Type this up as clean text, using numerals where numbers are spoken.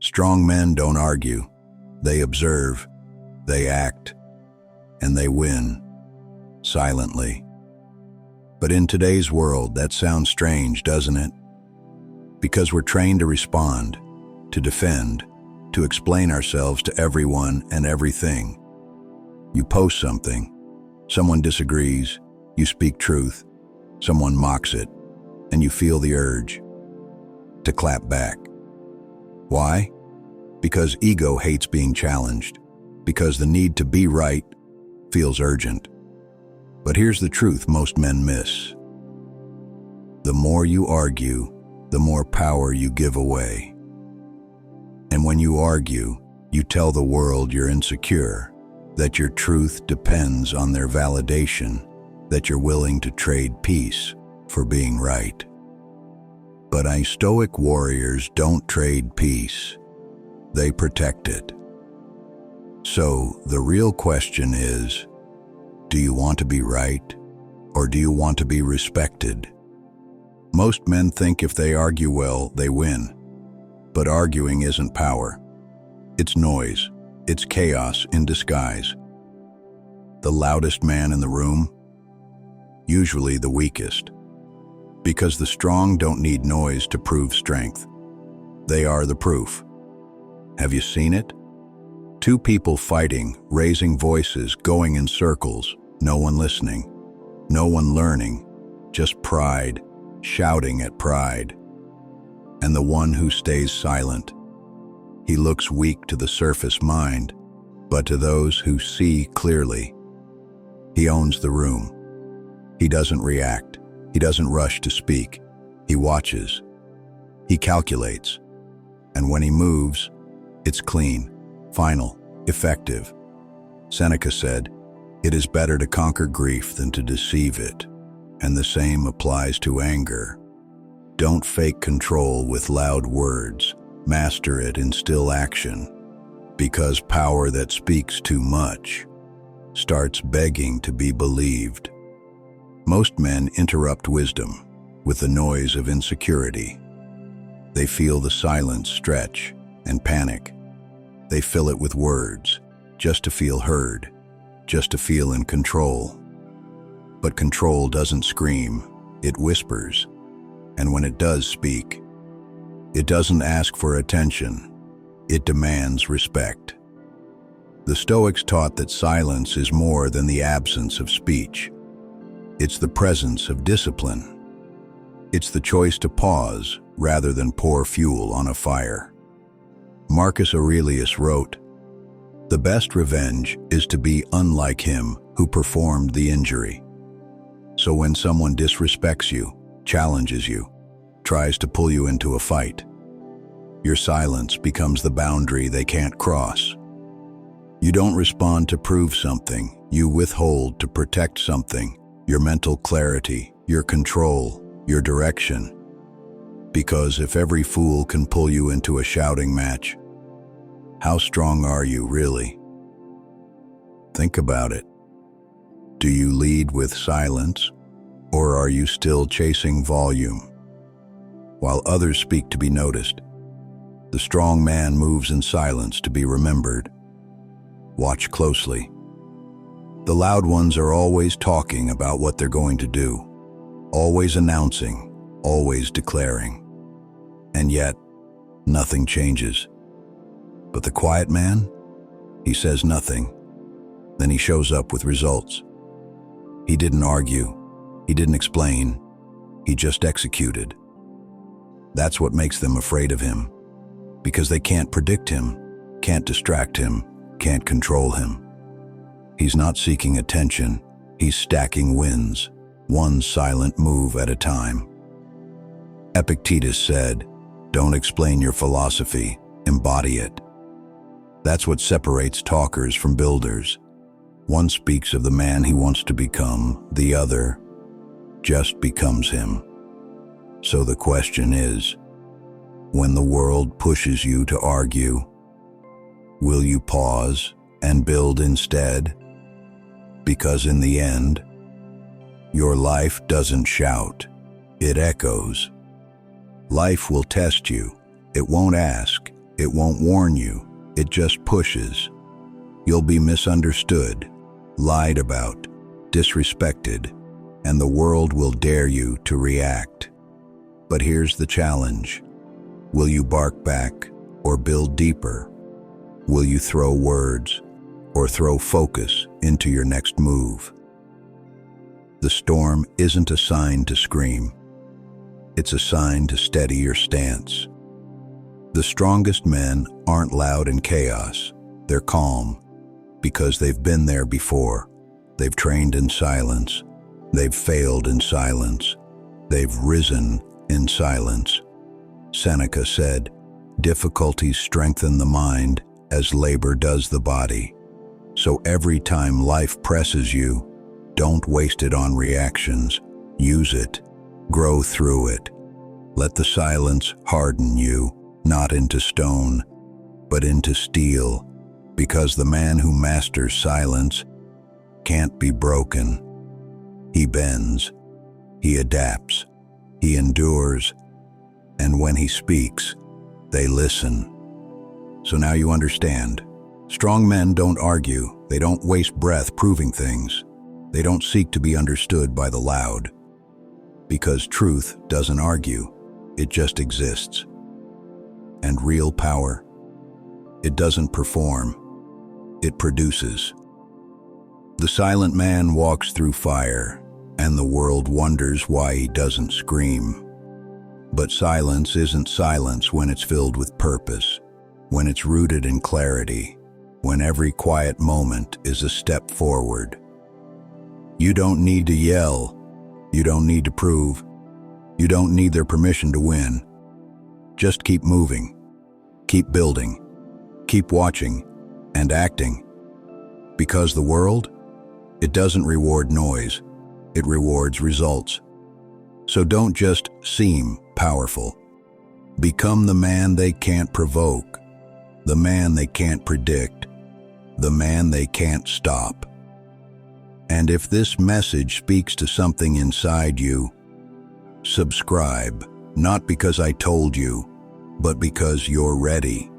Strong men don't argue. They observe, they act, and they win, silently. But in today's world, that sounds strange, doesn't it? Because we're trained to respond, to defend, to explain ourselves to everyone and everything. You post something, someone disagrees, you speak truth, someone mocks it, and you feel the urge to clap back. Why? Because ego hates being challenged, because the need to be right feels urgent. But here's the truth most men miss. The more you argue, the more power you give away. And when you argue, you tell the world you're insecure, that your truth depends on their validation, that you're willing to trade peace for being right. But Stoic warriors don't trade peace. They protect it. So the real question is, do you want to be right, or do you want to be respected? Most men think if they argue well, they win. But arguing isn't power. It's noise. It's chaos in disguise. The loudest man in the room, usually the weakest. Because the strong don't need noise to prove strength. They are the proof. Have you seen it? Two people fighting, raising voices, going in circles, no one listening, no one learning, just pride, shouting at pride. And the one who stays silent, he looks weak to the surface mind, but to those who see clearly, he owns the room. He doesn't react. He doesn't rush to speak. He watches. He calculates. And when he moves, it's clean, final, effective. Seneca said, "It is better to conquer grief than to deceive it." And the same applies to anger. Don't fake control with loud words. Master it in still action. Because power that speaks too much starts begging to be believed. Most men interrupt wisdom with the noise of insecurity. They feel the silence stretch and panic. They fill it with words, just to feel heard, just to feel in control. But control doesn't scream, it whispers. And when it does speak, it doesn't ask for attention, it demands respect. The Stoics taught that silence is more than the absence of speech. It's the presence of discipline. It's the choice to pause rather than pour fuel on a fire. Marcus Aurelius wrote, "The best revenge is to be unlike him who performed the injury." So when someone disrespects you, challenges you, tries to pull you into a fight, your silence becomes the boundary they can't cross. You don't respond to prove something, you withhold to protect something, your mental clarity, your control, your direction. Because if every fool can pull you into a shouting match, how strong are you really? Think about it. Do you lead with silence, or are you still chasing volume? While others speak to be noticed, the strong man moves in silence to be remembered. Watch closely. The loud ones are always talking about what they're going to do, always announcing, always declaring. And yet, nothing changes. But the quiet man, he says nothing. Then he shows up with results. He didn't argue. He didn't explain. He just executed. That's what makes them afraid of him. Because they can't predict him, can't distract him, can't control him. He's not seeking attention. He's stacking wins, one silent move at a time. Epictetus said, "Don't explain your philosophy, embody it." That's what separates talkers from builders. One speaks of the man he wants to become, the other just becomes him. So the question is, when the world pushes you to argue, will you pause and build instead? Because in the end, your life doesn't shout, it echoes. Life will test you, it won't ask, It won't warn you, it just pushes. You'll be misunderstood, lied about, disrespected, and the world will dare you to react. But here's the challenge. Will you bark back or build deeper? Will you throw words or throw focus into your next move? The storm isn't a sign to scream. It's a sign to steady your stance. The strongest men aren't loud in chaos. They're calm because they've been there before. They've trained in silence. They've failed in silence. They've risen in silence. Seneca said, "Difficulties strengthen the mind as labor does the body." So every time life presses you, don't waste it on reactions. Use it. Grow through it. Let the silence harden you, not into stone, but into steel, because the man who masters silence can't be broken. He bends, he adapts, he endures, and when he speaks, they listen. So now you understand. Strong men don't argue. They don't waste breath proving things. They don't seek to be understood by the loud. Because truth doesn't argue. It just exists. And real power, it doesn't perform. It produces. The silent man walks through fire, and the world wonders why he doesn't scream. But silence isn't silence when it's filled with purpose, when it's rooted in clarity, when every quiet moment is a step forward. You don't need to yell. You don't need to prove. You don't need their permission to win. Just keep moving. Keep building. Keep watching and acting. Because the world, it doesn't reward noise. It rewards results. So don't just seem powerful. Become the man they can't provoke, the man they can't predict, the man they can't stop. And if this message speaks to something inside you, subscribe, not because I told you, but because you're ready.